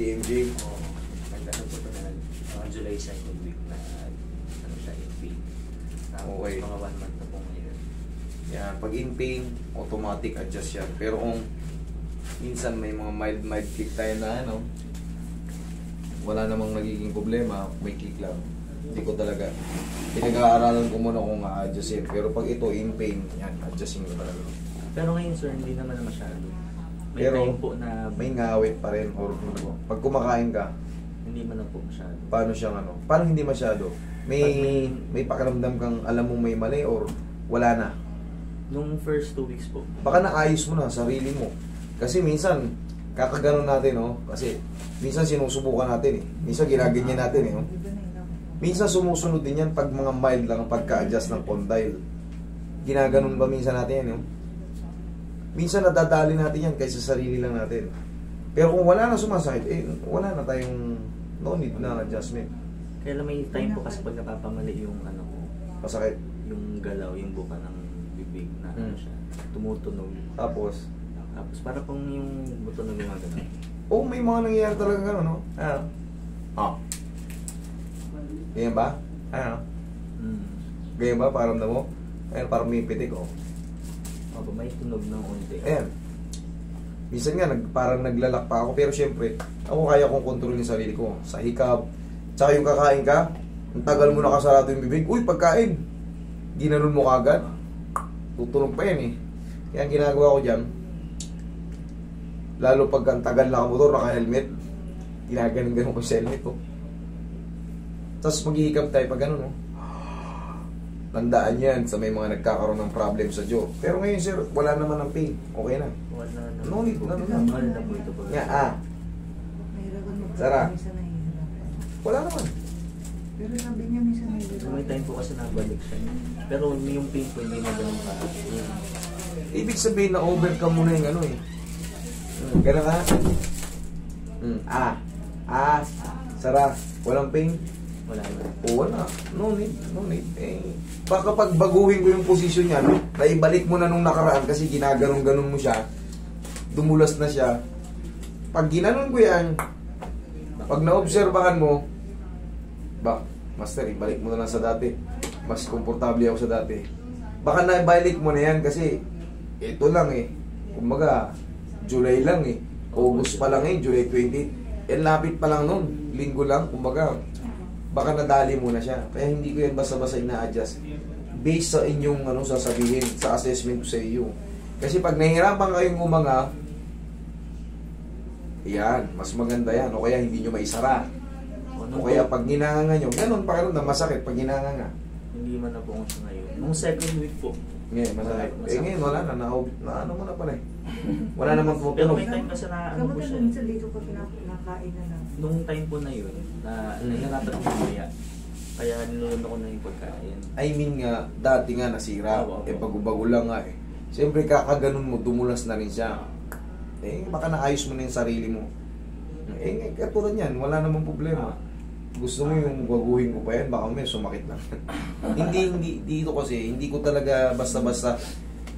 TMJ. Oo. Nagkano po ito na July 2nd week na ano siya, in pain. Tapos Okay. mga 1 month na po ngayon. Yan, pag in pain, automatic adjust yan. Pero kung minsan may mga mild click tayo na ano, wala namang nagiging problema, may click lang. Hindi ko talaga. Pinag-aaralan ko muna kung a-adjustin. Pero pag ito in pain, yan, adjusting ko talaga. Pero ngayon sir, hindi naman na masyado. May Pero time po na may ngawit pa rin. Or, pag kumakain ka, hindi man na po masyado. paano siyang ano? Paano hindi masyado? May, Pag may pakiramdam kang alam mong may mali or wala na? Nung first 2 weeks po. Baka naayos mo na sarili mo. Kasi minsan, kakaganon natin, no? Kasi minsan sinusubukan natin, eh. Minsan ginaganyan natin, eh. No? Minsan sumusunod din yan pag mga mild lang pagka-adjust ng condyle. Ginaganon ba minsan natin yan, no? Minsan nadadali natin yan kaysa sarili lang natin. Pero kung wala na sumasakit, eh, wala na tayong no need na adjustment. Kaya lang may time po kasi pag napapamali yung ano ko, Masakit. yung galaw, yung buka ng bibig na ano siya, tumutunog. Tapos, Para pong yung buto na gumagano. oh, may mga nangyayari talaga gano'n, no? Ano? Ah. Ganyan ba? Ano? Ganyan ba? Parang na mo? Ayan, parang may pitik, oh. Opo, may tunog ng unti. Ayan. Minsan nga, parang naglalak pa ako. Pero syempre, ako kaya kong kontrolin yung sarili ko. Sa hikab. Tsaka yung kakain ka, ang tagal mo nakasarado yung bibig. Uy, pagkain! Ginanon mo kagad. Tutunog pa yan, eh. Kaya ang ginagawa ko dyan, lalo pag ang tagal nakamotor, naka-helmet, ginaganon-ganon ko sa helmet ko. Tapos maghihikab tayo pag gano'n, no? Tandaan yan sa may mga nagkakaroon ng problem sa jaw. Pero ngayon, sir, wala naman ng pain. Okay na. Wala na. No need, no, no. Wala na po ito po. Nga, Sara. Wala naman. Pero sabi niya minsan So, nahihirapan. may time po kasi nabalik siya. Pero yung pain po, hindi na ganun pa. Ibig sabihin na overcome mo na yung ano, eh. Ganun ka? Sara. Walang pain? Wala na. O wala. No need. No need. Eh, baka pag baguhin ko yung posisyon niya, no? Ibalik mo na nung nakaraan kasi ginaganon-ganon mo siya. Dumulas na siya. Pag ginanon ko yan, pag naobserbahan mo, master, ibalik mo na lang sa dati. Mas komportable ako sa dati. Baka naibalik mo na yan kasi ito lang, eh. Kumbaga, July lang, eh. August pa lang, eh. July 20. Lapit pa lang nun. Linggo lang. Kumbaga, baka nadali mo na siya. Kaya hindi ko yan basta-basta ina-adjust. Based sa inyong sasabihin, sa assessment ko sa iyo. Kasi pag nahihirapan kayong umanga, yan, mas maganda yan. O kaya hindi nyo maisara. O kaya pag ginanganga nyo, ganun pa karoon na masakit pag ginanganga. Hindi man na po ko siya ngayon. Nung second week po. Ngayon, masakit. Eh ngayon, wala na. Ano mo na pala eh. Wala namang Pero tumutunog. may time kasi na ano po Kamusta siya. minsan dito ko pinakain na lang. Nung time po na yun, na nahihirapan ko mamaya. Kaya nilulunod ko na yung pagkain. I mean nga, dati nga nasira. Oo. Eh bago-bago lang nga eh. Siyempre kakaganon mo, dumulas na rin siya. Eh baka naayos mo na yung sarili mo. Eh katulad yan, wala namang problema. Gusto mo yung baguhin ko pa yan, baka may sumakit lang. hindi, dito kasi, hindi ko talaga basta-basta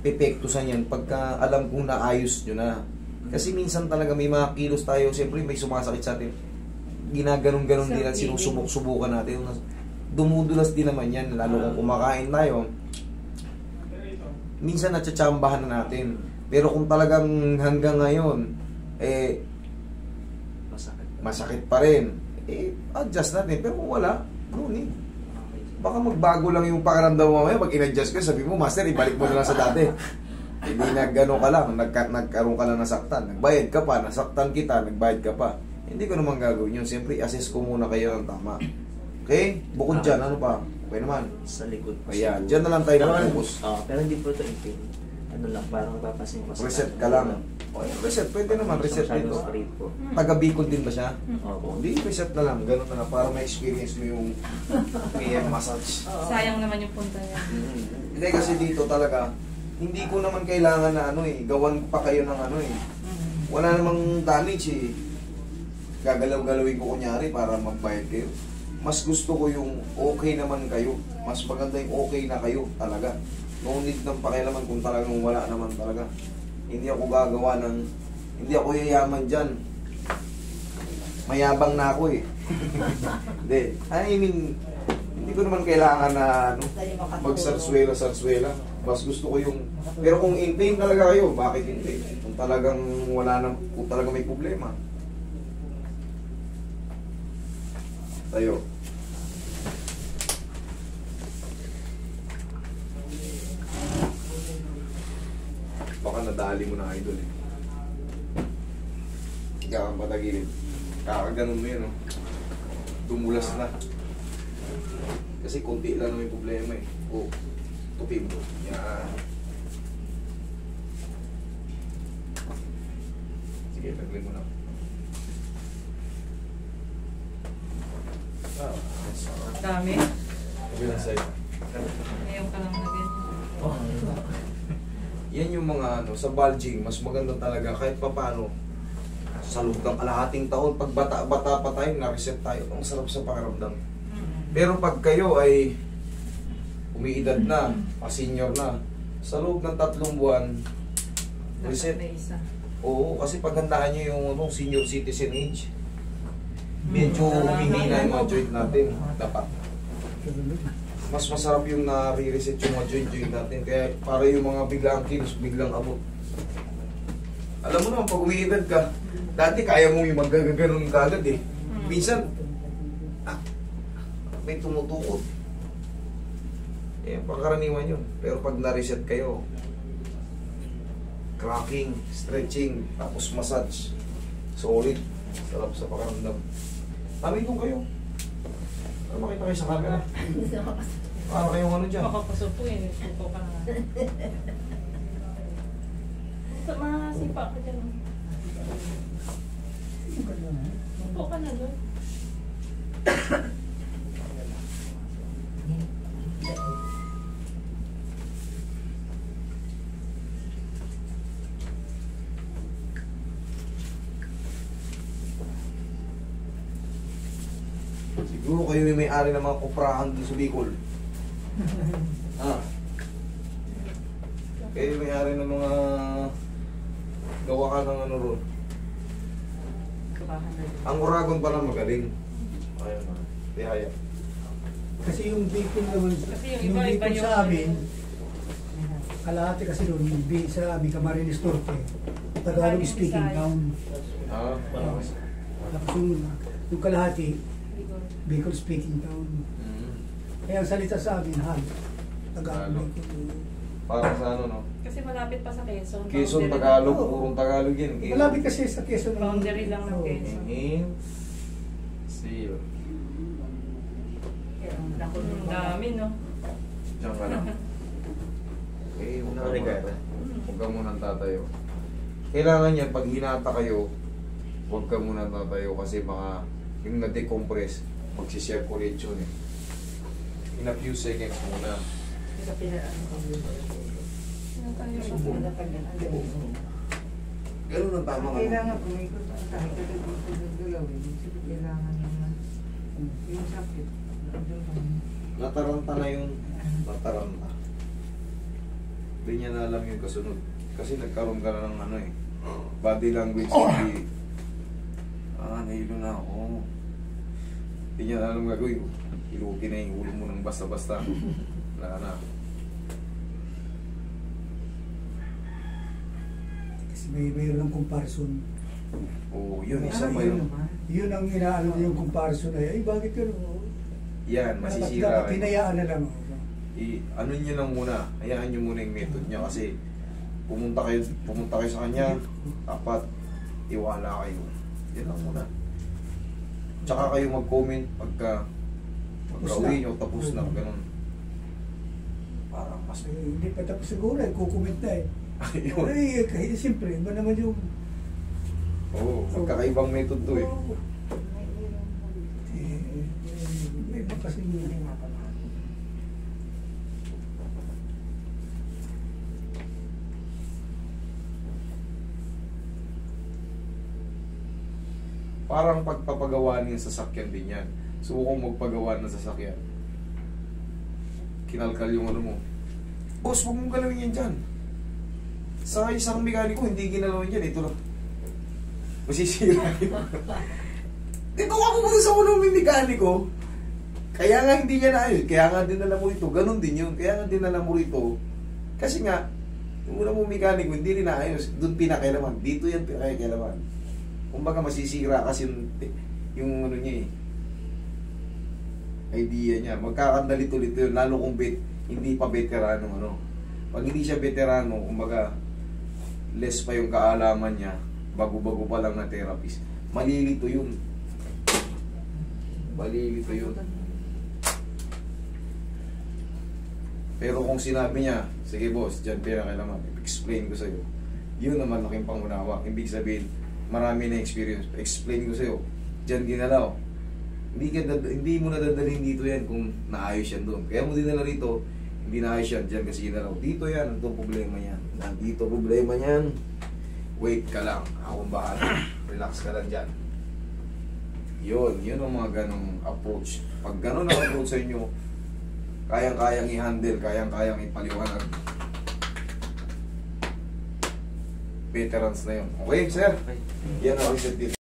pepektusan yan pagka alam kong naayos nyo na. Kasi minsan talaga may mga kilos tayo, siyempre may sumasakit sa atin. Ginaganon-ganon din at sinusubok-subukan natin. Dumudulas din naman yan, lalo kung kumakain tayo. Minsan natsatsambahan na natin. Pero kung talagang hanggang ngayon, eh, masakit pa rin. Eh, adjust natin. Pero kung wala, no need. Baka magbago lang yung pakiramdam mo mamaya. Pag in-adjust ka, sabi mo, master, ibalik mo na lang sa dati. Hindi nagano ka lang, nagkaroon ka lang nasaktan. Nagbayad ka pa, nasaktan kita, nagbayad ka pa. Hindi ko naman gagawin yun. Siyempre, assess ko muna kayo ng tama. Okay? Bukod dyan, ano pa? Okay naman. Sa likod po. Ayan, dyan na lang tayo mag-focus. Pero hindi po ito ipin. Ano lang, parang napapasin ko. Reset ka lang. O, reset, pwede naman. Reset dito. Straight po. Taga Bicol din ba siya? Opo. Hindi, reset na lang. Ganun na lang. Para ma-experience mo yung massage. Sayang naman yung punta niya. Hindi kasi dito talaga, hindi ko naman kailangan na gawan pa kayo ng Wala namang damage eh. Gagalaw-galawin ko kunyari para magbayad kayo. Mas gusto ko yung okay naman kayo. Mas maganda yung okay na kayo talaga. No need ng pakialaman kung talagang wala naman talaga. Hindi ako gagawa ng, hindi ako yayaman dyan. mayabang na ako eh. Hindi. I mean, hindi ko naman kailangan na ano, magsarswela. Mas gusto ko yung... Pero kung in pain talaga kayo, bakit hindi? Kung talagang kung talagang may problema. Tayo. Baka nadali mo na idol eh. Higa kang patagilid. Kakaganon mo yun, oh. Dumulas na. Kasi konti lang may problema eh. Oh, tupin mo. Yan. Sige, tagli mo na. Ah, Ang dami. kabilang side. Ngayon ka lang na ganyan. Yan yung mga ano, sa bulging, mas maganda talaga kahit papano. Sa loob ng kalahating taon, pag bata-bata pa tayo, na-reset tayo. Ang sarap sa pakiramdam. Pero pag kayo ay umiidad na, pa-senior na, sa loob ng 3 buwan, reset. Dapat na isa. Oo, kasi paghandaan nyo yung ano, senior citizen age, medyo humihina yung mga joint natin. Dapat. Mas masarap yung na-reset yung mga joint natin. Kaya para yung mga biglang kilos, biglang abot. Alam mo naman, pag umiidad ka, dati kaya mo yung magagaganon ka agad eh. Minsan, may tumutukod. Eh, pangkaraniwan yun. Pero pag na-reset kayo, cracking, stretching, tapos massage, solid, sarap sa pakaramdam. Tamitong kayo. Para makita kayo sa camera. Para kayong ano dyan. Makapasupo eh. Supo ka na. Masipa ka dyan. Supo ka na doon. Siguro kayo yung may-ari ng mga kuprahan dun sa Bicol. Kayo yung may-ari ng mga gawa ka ng ano ron. Ang Uragon pala magaling. Ayun na. Tihaya. Kasi yung Bicol naman, Kasi yung yung iba-iba Bicol yung- sa amin, kalahati kasi doon, sa amin, Camarines Norte, Tagalog speaking town. Ah, Tapos yung kalahati, Bicol speaking town. Kaya ang salita sa amin, Tagalog. Parang sa ano, no? Kasi malapit pa sa Quezon. Quezon, Boundary Tagalog, Oo. purong Tagalog yan. Malapit kasi sa Quezon. Boundary lang ng Oo. Quezon. See you. Ang dami, no? Diyan ka lang. Okay, huwag ka muna. Huwag ka muna tatayo. Kailangan yan, pag hinata kayo, huwag ka muna tatayo kasi baka yung na-decompress, magsisirculate yun eh. In a few seconds muna. Ganun ang tama ka. Kailangan kumikot pa tayo kasi dito gagawin. Kailangan naman yung sakit. Nataranta na yung nataranta. Hindi niya na alam yung kasunod. Kasi nagkaroon ka na ng ano eh. Body language hindi. Nahilo na ako. Hindi niya na alam gagawin. Ilukin na yung ulo mo ng basta-basta. Wala na. Kasi mayroon ng comparison. Oo, yun. Isa pa yun, yun. yun ang inaano niya yung comparison ay bakit yun? Yan, masisira Dapat kayo. hinayaan na lang. Ano niyo lang muna. Hayaan niyo muna yung method niya kasi pumunta kayo sa kanya, dapat iwala kayo. Yan lang muna. Tsaka kayo mag-comment pagka uwi nyo, tapos na, ganun. Parang mas... Hindi pa tapos siguro, kukomment na eh. Ayun. Ay, kahit siyempre, iba naman yung... Oo, magkakaibang method to eh. Oo. May iba kasi yun. Parang pagpapagawa ng sasakyan din yan. Subukong magpagawa ng sasakyan. Kinalkal yung ano mo. Boss, huwag mong galawin yan dyan. Sa isang mekaniko, hindi ginalawin yan. Ito lang. Masisira yun. Dito ako muna sa unang may mekaniko. Kaya nga hindi niya naayos. Kaya nga dinala mo rito. Ganon din yun. Kaya nga dinala mo rito. Kasi nga, yung unang mo mekaniko, hindi rin naayos. Doon pinakailaman. Dito yan pinakailaman. Kumbaga masisira kasi yung ano niya eh. Idea niya. Magkakandalito-lito yun. Lalo kung hindi pa veterano. Ano. Pag hindi siya veterano, kumbaga less pa yung kaalaman niya. Bago-bago pa lang na therapist. Malilito yun. Malilito yun. Pero kung sinabi niya, sige boss, dyan pinakailaman, explain ko sa'yo. Yun naman laking pangunawa. Ibig sabihin, marami na experience. Explain ko sa'yo. Dyan ginalaw. Hindi mo nadadalhin dito yan kung naayos yan doon. Kaya mo dinala rito, hindi naayos yan dyan kasi ginalaw. Dito yan, ang problema yan. Nandito problema yan. Wait ka lang. Akong bahala. Relax ka lang dyan. Yun ang mga ganong approach. Pag ganon ang approach sa inyo, kayang-kayang i-handle, kayang-kayang ipaliwanag. Veterans na yun. Okay, sir? Yan ang reset dito.